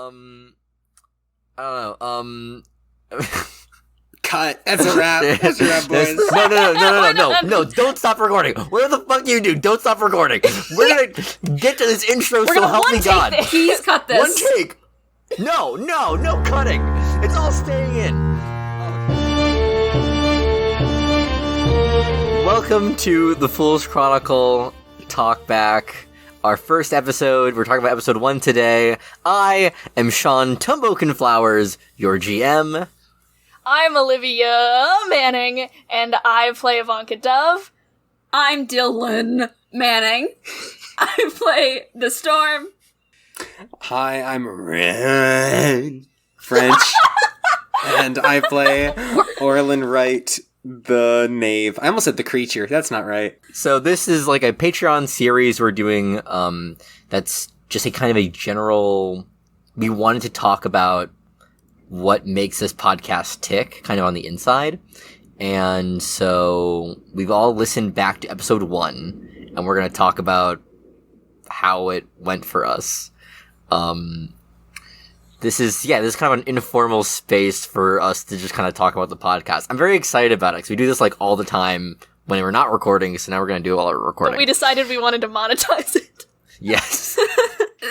I don't know. Cut. That's a wrap. That's a wrap, boys. No, don't stop recording. Whatever the fuck you do, don't stop recording. We're gonna get to this intro, so help me God. Please cut this. One take. No cutting. It's all staying in. Welcome to the Fool's Chronicle Talkback. Our first episode. We're talking about episode 1 today. I am Shawn Tumbokenflowers, your GM. I'm Olivia Manning, and I play Ivanka Dove. I'm Dylan Manning. I play the Storm. Hi, I'm Ren French, and I play Orlin Wright, the Knave. I almost said the creature. That's not right. So this is like a Patreon series we're doing. That's just a kind of a general. We wanted to talk about what makes this podcast tick, kind of on the inside. And so we've all listened back to episode 1, and we're going to talk about how it went for us. This is kind of an informal space for us to just kind of talk about the podcast. I'm very excited about it, because we do this like all the time when we're not recording, so now we're going to do it while we're recording. But we decided we wanted to monetize it. Yes.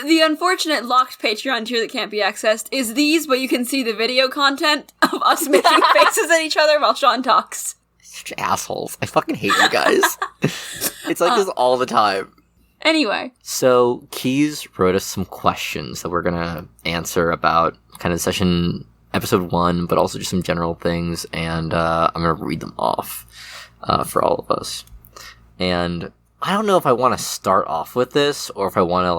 The unfortunate locked Patreon tier that can't be accessed is these, but you can see the video content of us making faces at each other while Shawn talks. Such assholes. I fucking hate you guys. It's like this all the time. Anyway. So, Keys wrote us some questions that we're gonna answer about kind of session episode 1, but also just some general things, and I'm gonna read them off for all of us. And I don't know if I want to start off with this, or if I want to,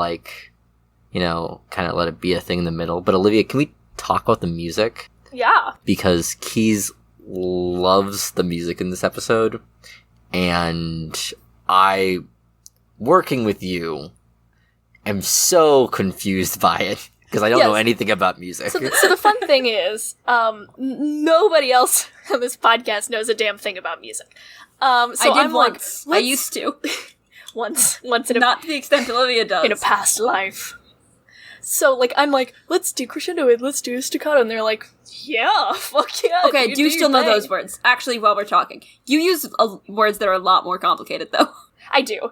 kind of let it be a thing in the middle. But Olivia, can we talk about the music? Yeah. Because Keys loves the music in this episode, and I, working with you, am so confused by it, because I don't know anything about music. So the fun thing is, nobody else on this podcast knows a damn thing about music. So I did once. I used to. Once in a... Not to the extent Olivia does. In a past life. So, I'm like, let's do crescendo and let's do staccato, and they're like, yeah, fuck yeah. Okay, do you still know those words? Actually, while we're talking. You use words that are a lot more complicated, though. I do.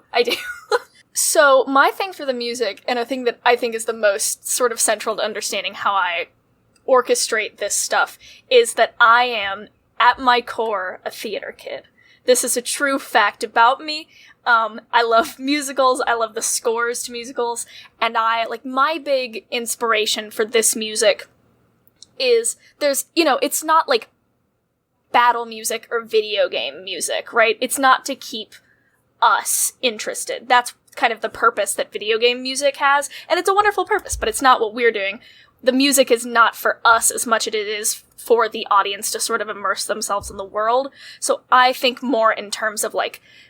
So, my thing for the music, and a thing that I think is the most sort of central to understanding how I orchestrate this stuff, is that I am, at my core, a theater kid. This is a true fact about me. I love musicals, I love the scores to musicals, and my big inspiration for this music is it's not like battle music or video game music, right? It's not to keep us interested. That's kind of the purpose that video game music has, and it's a wonderful purpose, but it's not what we're doing. The music is not for us as much as it is for the audience to sort of immerse themselves in the world. So I think more in terms of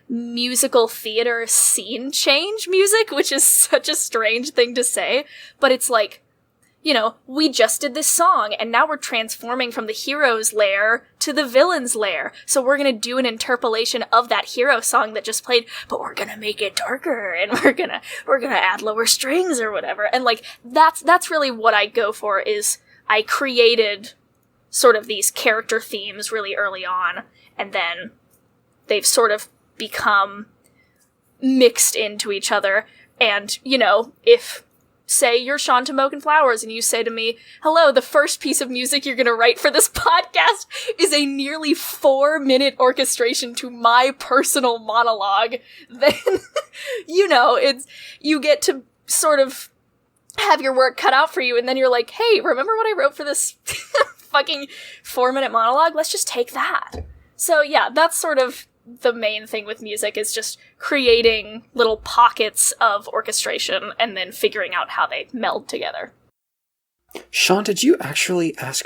musical theater scene change music, which is such a strange thing to say, but it's we just did this song, and now we're transforming from the hero's lair to the villain's lair. So we're gonna do an interpolation of that hero song that just played, but we're gonna make it darker, and we're gonna add lower strings or whatever. And that's really what I go for, is I created sort of these character themes really early on, and then they've sort of become mixed into each other. And, if, say, you're Shawn Tumbokenflowers and you say to me, hello, the first piece of music you're gonna write for this podcast is a nearly 4-minute orchestration to my personal monologue, then, you get to sort of have your work cut out for you, and then you're like, hey, remember what I wrote for this fucking 4-minute monologue? Let's just take that. So yeah, that's sort of the main thing with music, is just creating little pockets of orchestration and then figuring out how they meld together. Shawn, did you actually ask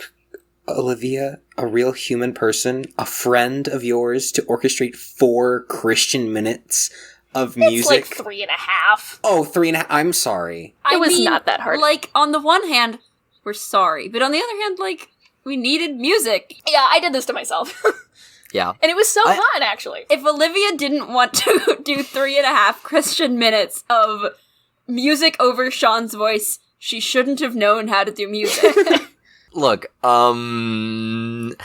Olivia, a real human person, a friend of yours, to orchestrate 4 Christian minutes of music? It's 3.5. Oh, 3.5. I'm sorry. It was not that hard. On the one hand, we're sorry, but on the other hand, we needed music. Yeah, I did this to myself. Yeah. And it was so fun, actually. If Olivia didn't want to do 3.5 Christian minutes of music over Shawn's voice, she shouldn't have known how to do music. Look, the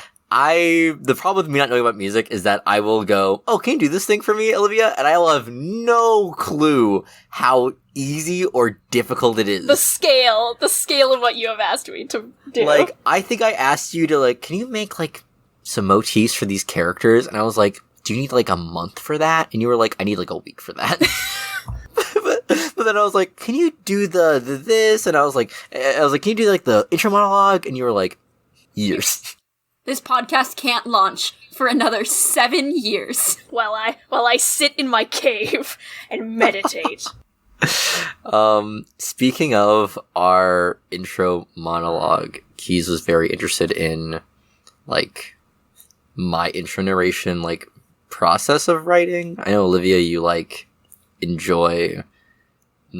problem with me not knowing about music is that I will go, oh, can you do this thing for me, Olivia? And I will have no clue how easy or difficult it is. The scale of what you have asked me to do. Like, I think I asked you to, like, can you make, like, some motifs for these characters? And I was like, do you need, like, a month for that? And you were like, I need, like, a week for that. but then I was like, can you do the this? And I was like, can you do, like, the intro monologue? And you were like, years. This podcast can't launch for another 7 years. While I sit in my cave and meditate. Speaking of our intro monologue, Keys was very interested in, like, my intro narration, like, process of writing. I know, Olivia, you, like, enjoy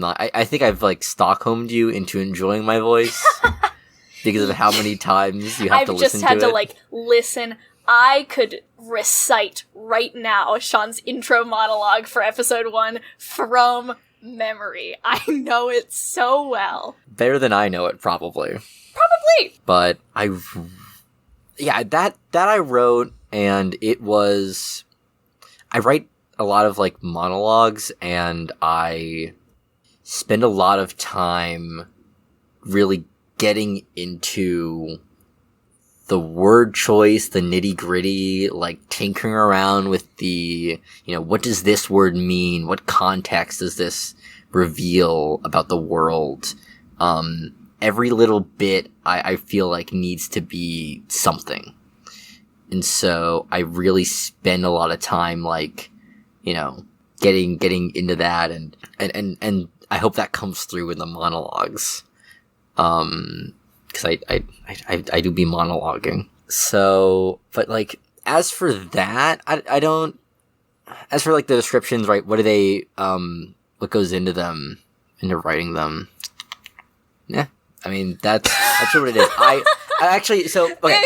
I think I've, like, Stockholmed you into enjoying my voice because of how many times you have to listen to it. I've just had to, like, listen. I could recite right now Shawn's intro monologue for episode 1 from memory. I know it so well. Better than I know it, probably. But that I wrote, and it was, I write a lot of, like, monologues, and I spend a lot of time really getting into the word choice, the nitty-gritty, like, tinkering around with the, you know, what does this word mean? What context does this reveal about the world? Every little bit I feel like needs to be something. And so I really spend a lot of time, like, you know, getting into that, and I hope that comes through in the monologues. Because I do be monologuing. So, but, like, as for that, I don't, as for, like, the descriptions, right, what do they, what goes into them, into writing them? Yeah, I mean, that's what it is. I actually, so, okay.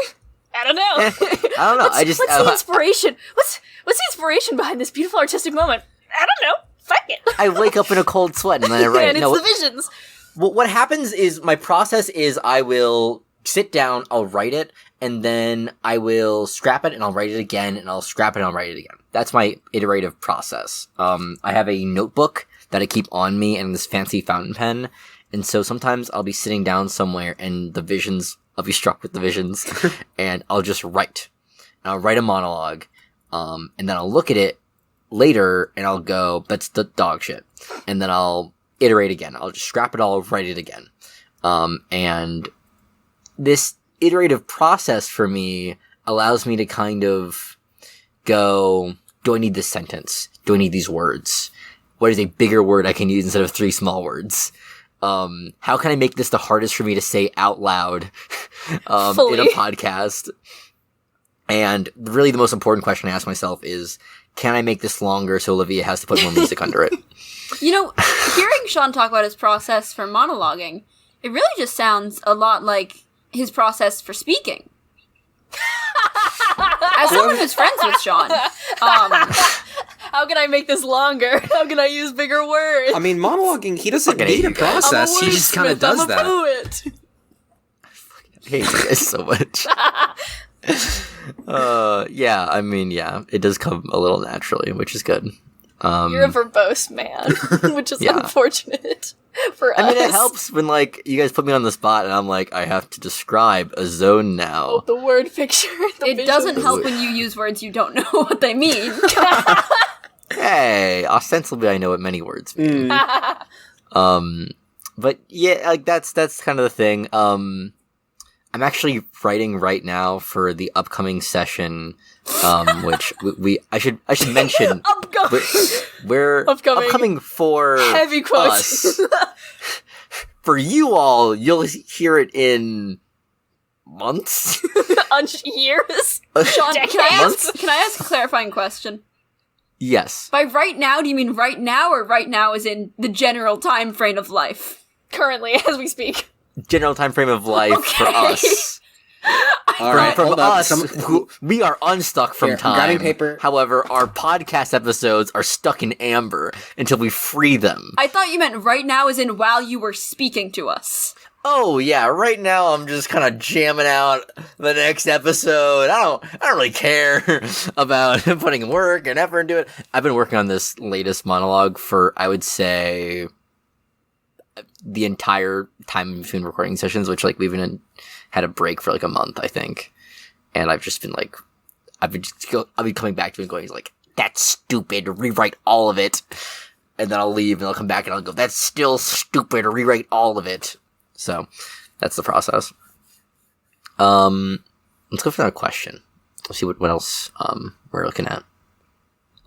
I don't know. I don't know, What's the inspiration? What's the inspiration behind this beautiful artistic moment? I don't know. Fuck it. I wake up in a cold sweat and then I write. And it's the visions. What happens is, my process is, I will sit down, I'll write it, and then I will scrap it, and I'll write it again, and I'll scrap it, and I'll write it again. That's my iterative process. I have a notebook that I keep on me, and this fancy fountain pen, and so sometimes I'll be sitting down somewhere, and I'll be struck with the visions, and I'll just write. And I'll write a monologue, and then I'll look at it later, and I'll go, that's the dog shit. And then I'll iterate again. I'll just scrap it all, write it again. And this iterative process for me allows me to kind of go, do I need this sentence? Do I need these words? What is a bigger word I can use instead of 3 small words? How can I make this the hardest for me to say out loud in a podcast? And really the most important question I ask myself is, can I make this longer so Olivia has to put more music under it? You know, hearing Shawn talk about his process for monologuing, it really just sounds a lot like his process for speaking. As someone who's friends with Shawn, how can I make this longer? How can I use bigger words? I mean, monologuing, he doesn't need a process. He just kind of does I'm a that. poet. I hate you guys so much. Yeah, I mean, yeah, it does come a little naturally, which is good. You're a verbose man, which is unfortunate for us. I mean, it helps when, like, you guys put me on the spot and I'm like, I have to describe a zone now. Oh, the word picture. It doesn't help when you use words you don't know what they mean. Hey, ostensibly I know what many words mean. But yeah, like, that's kind of the thing. I'm actually writing right now for the upcoming session, which I should mention. We're upcoming for heavy quotes. us. For you all, you'll hear it in months. Years. Shawn, can I ask a clarifying question? Yes. By right now, do you mean right now, or right now is in the general time frame of life? Currently, as we speak. General time frame of life for us. I All right, from hold up. us, we are unstuck from Here, I'm time. grabbing paper. However, our podcast episodes are stuck in amber until we free them. I thought you meant right now as in while you were speaking to us. Oh yeah, right now I'm just kind of jamming out the next episode. I don't really care about putting work and effort into it. I've been working on this latest monologue for, I would say, the entire time between recording sessions, which like we've even had a break for like a month, I think. And I've just been like, I'll be coming back to it and going like, that's stupid, rewrite all of it. And then I'll leave and I'll come back and I'll go, that's still stupid, rewrite all of it. So, that's the process. Let's go for another question. Let's see what else we're looking at.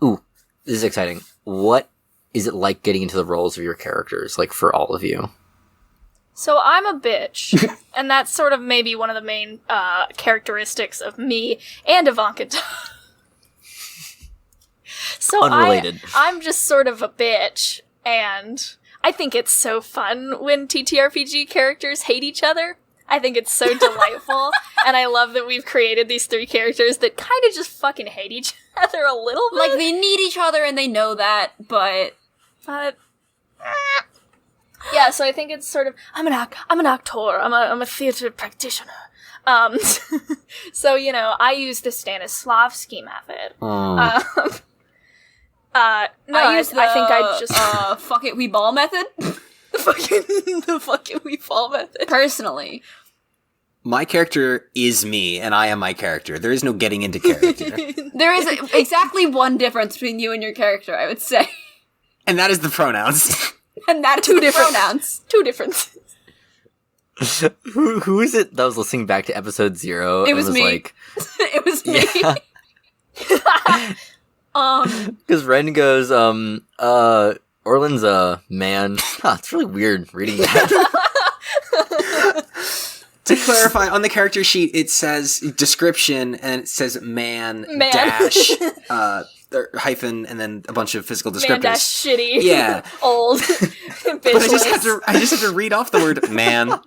Ooh, this is exciting. What is it like getting into the roles of your characters, like for all of you? So I'm a bitch, and that's sort of maybe one of the main characteristics of me and Ivanka. So Unrelated. I'm just sort of a bitch, and I think it's so fun when TTRPG characters hate each other. I think it's so delightful, and I love that we've created these three characters that kind of just fucking hate each other a little bit. Like, they need each other and they know that, but... Yeah, so I think it's sort of, I'm an actor, I'm a theater practitioner. So, you know, I use the Stanislavski method. No, I think I just fuck it, we ball method? the fucking we fall method. Personally. My character is me, and I am my character. There is no getting into character. There is exactly one difference between you and your character, I would say. And that is the pronouns. And that's two different pronouns. Two differences. Who is it that was listening back to episode 0? It was me. Like, It was me. Yeah. Because Ren goes, Orland's a man. Huh, it's really weird reading that. To clarify, on the character sheet, it says description, and it says man. dash, hyphen, and then a bunch of physical descriptors. Man dash shitty. Yeah. Old. But I just have to read off the word man.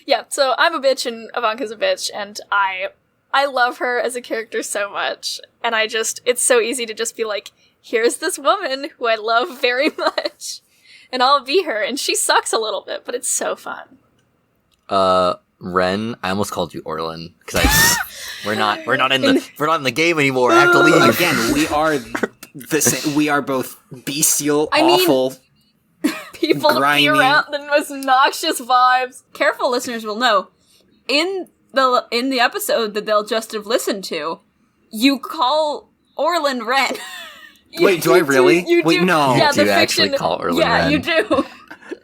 Yeah, so I'm a bitch and Ivanka's a bitch, and I love her as a character so much. And it's so easy to just be like, here's this woman who I love very much, and I'll be her, and she sucks a little bit, but it's so fun. Ren, I almost called you Orlan because we're not in the game anymore. I have to leave Again. We are the same. We are both bestial, awful. People grimy. to be around the most noxious vibes. Careful listeners will know, in the episode that they'll just have listened to, you call Orlan Ren. Wait, do I really? You Wait, do. no. Yeah, You the actually fiction. call Orlan Yeah, Ren. you do.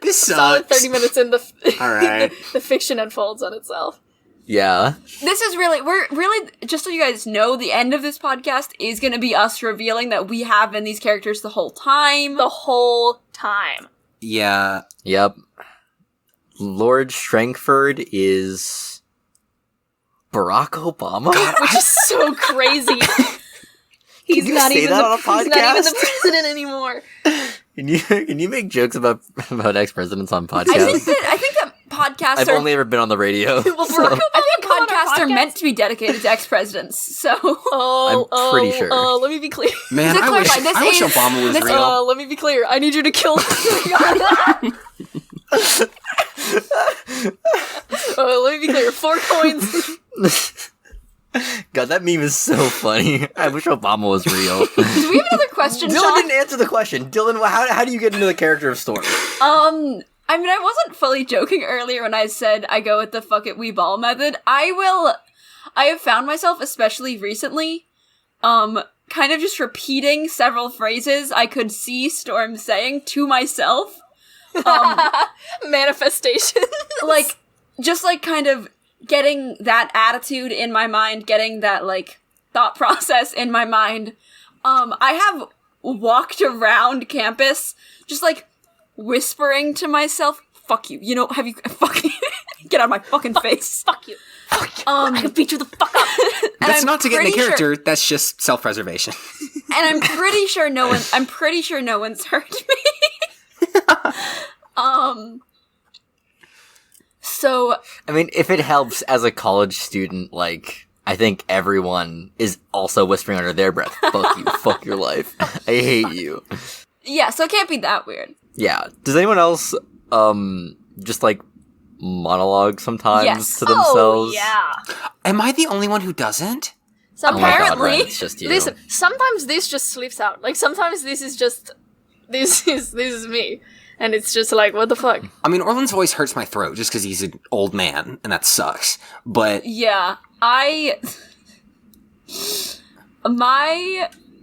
This Solid sucks. 30 minutes in the All right. the fiction unfolds on itself. Yeah. This is we're really, just so you guys know, the end of this podcast is going to be us revealing that we have been these characters the whole time. The whole time. Yeah. Yep. Lord Strangford is Barack Obama. Which is so crazy. He's you not say even that on a he's not even podcast? the president anymore. Can you make jokes about ex-presidents on podcasts? I think that podcasts I've are... only ever been on the radio. Well, Barack Obama I think come on our podcasts are podcast? meant to be dedicated to ex-presidents, so... I'm pretty sure. Let me be clear. Man, To I wish clarify, this is- Obama was this- real. Let me be clear. I need you to kill. Let me be clear. 4 coins. God, that meme is so funny. I wish Obama was real. Do we have another question, Dylan Shawn? didn't answer the question. Dylan, how do you get into the character of Storm? I mean, I wasn't fully joking earlier when I said I go with the fuck it we ball method. I have found myself, especially recently, kind of just repeating several phrases I could see Storm saying to myself. Manifestation. Like, just like kind of getting that attitude in my mind, getting that like thought process in my mind. I have walked around campus just like whispering to myself, fuck you, you know, have you fucking get out of my fucking face. Fuck you. Fuck you. I can beat you the fuck up. That's I'm not to get into pretty sure- character. That's just self-preservation. And I'm pretty sure no one's heard me. So I mean, if it helps as a college student, like, I think everyone is also whispering under their breath, fuck you, fuck your life, I hate you. yeah, so it can't be that weird. Yeah. Does anyone else, just, like, monologue sometimes Yes. to themselves? Oh, yeah. Am I the only one who doesn't? Oh my god, Apparently. Ren, it's just you. Listen, sometimes this just sleeps out. Like, sometimes this is just... This is me. And it's just like, what the fuck? I mean, Orland's voice hurts my throat just because he's an old man, and that sucks. But Yeah, my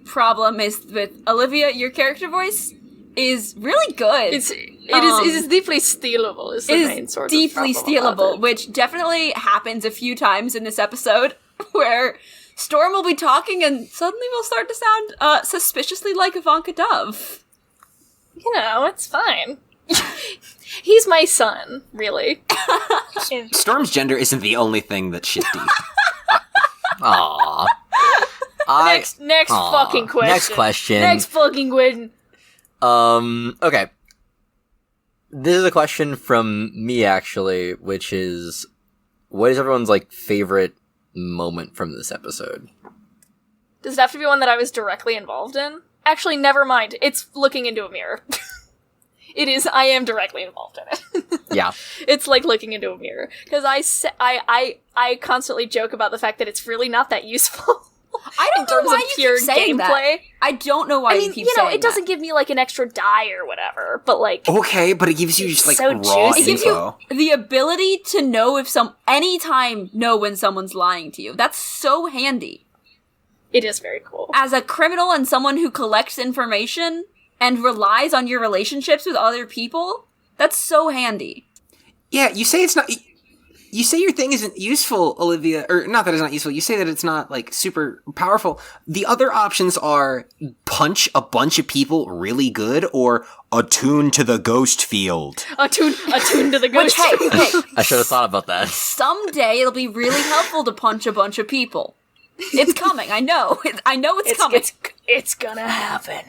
problem is with Olivia, your character voice is really good. It is deeply stealable, is the It main is sort deeply of problem about stealable, it. which definitely happens a few times in this episode, where Storm will be talking and suddenly will start to sound suspiciously like Ivanka Dove. You know, it's fine. He's my son, really. Storm's gender isn't the only thing that's shifty. Aww. Next Aw. fucking question. Next question. Next fucking question. Okay. This is a question from me, actually, which is, what is everyone's, like, favorite moment from this episode? Does it have to be one that I was directly involved in? Actually, never mind. It's looking into a mirror. It is. I am directly involved in it. Yeah. It's like looking into a mirror. Because I constantly joke about the fact that it's really not that useful. I don't in terms know why of you pure keep saying gameplay. that. I don't know why I mean, you keep you know, saying it doesn't that. give me like an extra die or whatever, but like, Okay, but it gives you just, like, so raw juicy. It gives info. you the ability to know if anytime know when someone's lying to you. That's so handy. it is very cool. As a criminal and someone who collects information and relies on your relationships with other people, that's so handy. Yeah, you say it's not... You say your thing isn't useful, Olivia, or not that it's not useful, you say that it's not, like, super powerful. The other options are punch a bunch of people really good, or attune to the ghost field. Attune to the Which, ghost. hey, I should have thought about that. someday it'll be really helpful to punch a bunch of people. It's coming, I know. I know it's coming. It's gonna happen.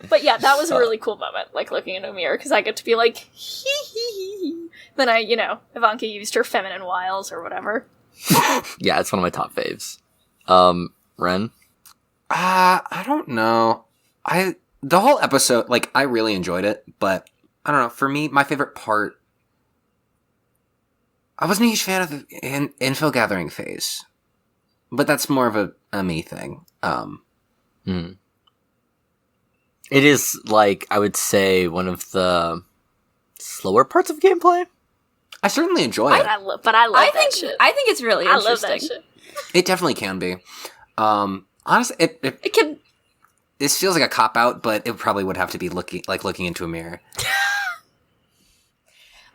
But yeah, that was a really cool moment, like looking into a mirror, because I get to be like, hee hee hee. Then Ivanka used her feminine wiles or whatever. Yeah, it's one of my top faves. Ren? I don't know. The whole episode, like, I really enjoyed it, but I don't know. For me, my favorite part, I wasn't a huge fan of the info gathering phase, but that's more of a me thing. It is, like, I would say, one of the slower parts of gameplay. I certainly enjoy it. I love that shit. I think it's really I interesting. love that shit. It definitely can be. Honestly, It can. this feels like a cop out, but it probably would have to be looking into a mirror.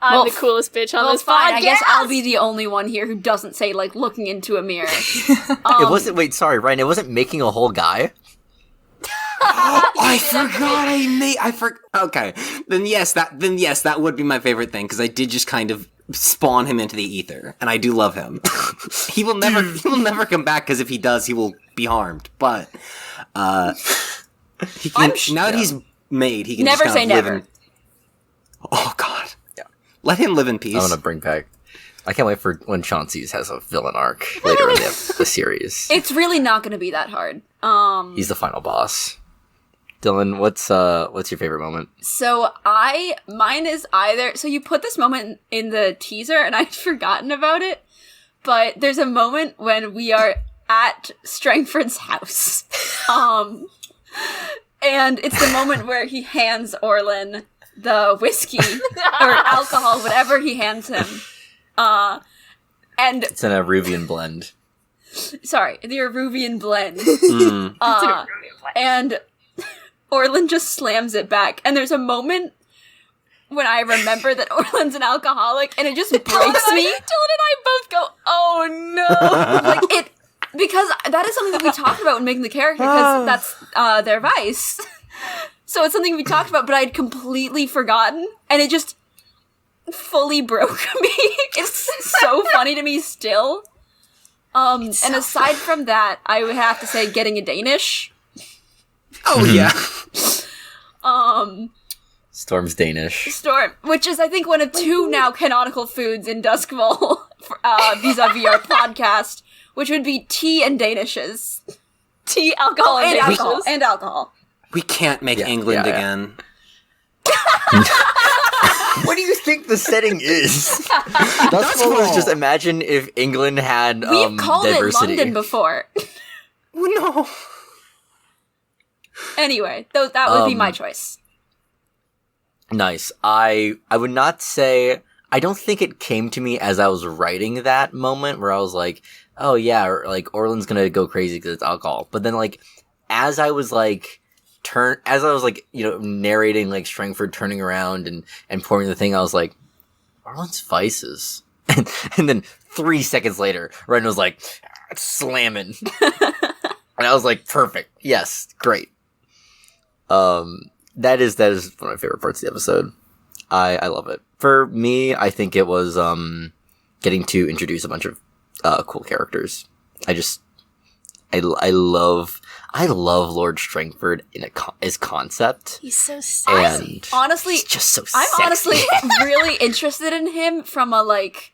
I'm Well, the coolest bitch on Well, this fine. podcast. I guess I'll be the only one here who doesn't say like looking into a mirror. It wasn't, wait, sorry, Ryan, it wasn't making a whole guy? I forgot okay. Then yes, that would be my favorite thing, because I did just kind of spawn him into the ether, and I do love him. he will never come back, because if he does, he will be harmed. But he can, now that he's made, he can Never just say kind of live never. in, oh god. Yeah. Let him live in peace. I'm gonna bring back... I can't wait for when Chauncey's has a villain arc later in the series. It's really not going to be that hard. He's the final boss. Dylan, what's your favorite moment? So mine is either, so you put this moment in the teaser and I'd forgotten about it, but there's a moment when we are at Strangford's house. And it's the moment where he hands Orlin the whiskey or alcohol, whatever he hands him. And It's an Aruvian blend. sorry, the Aruvian blend. Mm. And Orlin just slams it back. And there's a moment when I remember that Orlin's an alcoholic, and it just breaks me. Dylan and I both go, oh no. Like, it, because that is something that we talked about when making the character, because that's their vice. So it's something we talked about, but I'd completely forgotten, and it just fully broke me. It's so funny to me still. And aside from that, I would have to say getting a Danish. Oh yeah. Storm's Danish. Storm, which is I think one of two now canonical foods in Duskfall, vis-a-vis our podcast, which would be tea and Danishes. Tea, alcohol, and Danishes. alcohol. And alcohol. We can't make England again. What do you think the setting is? Duskfall is just imagine if England had We've called diversity. it London before. No. Anyway, that would be my choice. Nice. I would not say... I don't think it came to me as I was writing that moment where I was like, oh yeah, like, Orland's gonna go crazy because it's alcohol. But then, like, as I was narrating, like, Strangford turning around and pouring the thing, I was like, Orland's vices. And then 3 seconds later, Ren was like, slamming. And I was like, perfect. Yes, great. That is one of my favorite parts of the episode. I love it. For me, I think it was getting to introduce a bunch of cool characters. I love Lord Strangford as concept. He's so sexy. And honestly, he's just so I'm sexy. honestly really interested in him from a like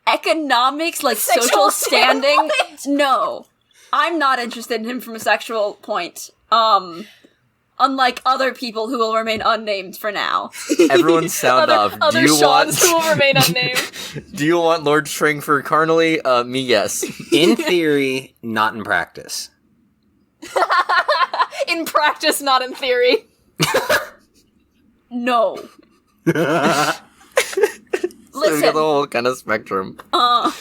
economics, like Sexual social standing. standpoint? No, I'm not interested in him from a sexual point. Unlike other people who will remain unnamed for now. Everyone sound off. Other Do you Shawns want? who will remain unnamed. Do you want Lord Strangford carnally? Me, yes. In theory, not in practice. In practice, not in theory. No. So we got Listen, the whole kind of spectrum. what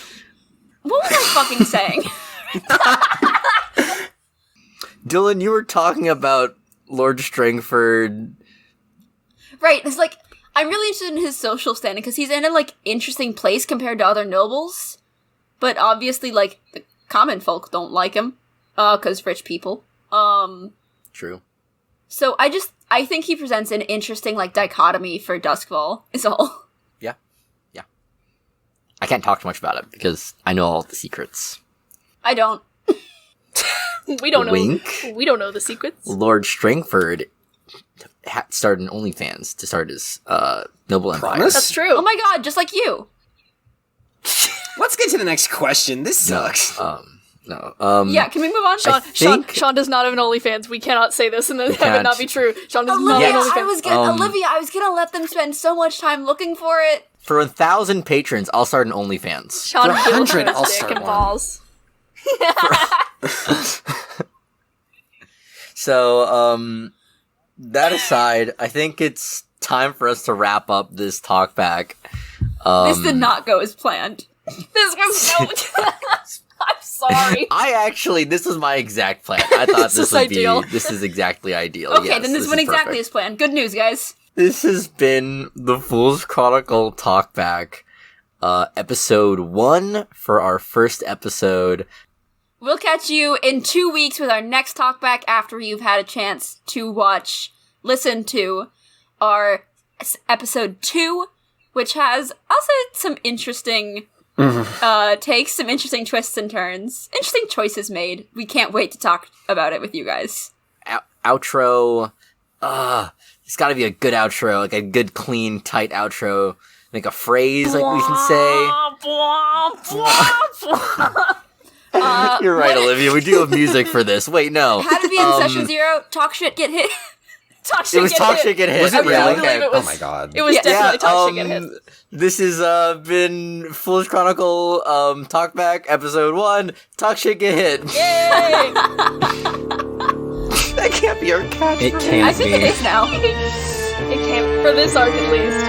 was I fucking saying? Dylan, you were talking about Lord Strangford. Right, it's like, I'm really interested in his social standing, because he's in a, like, interesting place compared to other nobles. But obviously, like, the common folk don't like him, because rich people. True. So I think he presents an interesting, like, dichotomy for Duskfall, is all. Yeah. I can't talk too much about it, because I know all the secrets. I don't. We don't know. Wink. We don't know the secrets. Lord Strangford started an OnlyFans to start his noble empire. Promise? That's true. Oh my god, just like you! Let's get to the next question. This sucks. No. Yeah, can we move on? I think- Sean does not have an OnlyFans. We cannot say this and then have it can't. not be true. Sean does not Olivia, have an I OnlyFans. was gonna let them spend so much time looking for it. For 1,000 patrons, I'll start an OnlyFans. Sean For will 100, his I'll dick start and one. balls. So, that aside, I think it's time for us to wrap up this talkback. This did not go as planned. This was no. I'm sorry. This was my exact plan. I thought This this is would ideal. this is exactly ideal. Okay, Yes, then this went is exactly perfect. as planned. Good news, guys. This has been the Fool's Chronicle Talkback, episode 1 for our first episode. We'll catch you in 2 weeks with our next talkback after you've had a chance to listen to our episode 2, which has also some interesting takes, some interesting twists and turns, interesting choices made. We can't wait to talk about it with you guys. Outro, it's gotta be a good outro, like a good, clean, tight outro. Like a phrase, like we can say. You're right, Olivia. We do have music for this. Wait, no. How to be in session 0, talk shit, get hit. Talk shit. It was get Talk hit. Shit Get Hit. Was it Yeah, I really? believe it was. Oh my god. It was definitely talk shit get hit. This has been Foolish Chronicle Talkback episode 1. Talk Shit Get Hit. Yay! That can't be our catchphrase. It can't I think be. it is now. It came for this arc at least.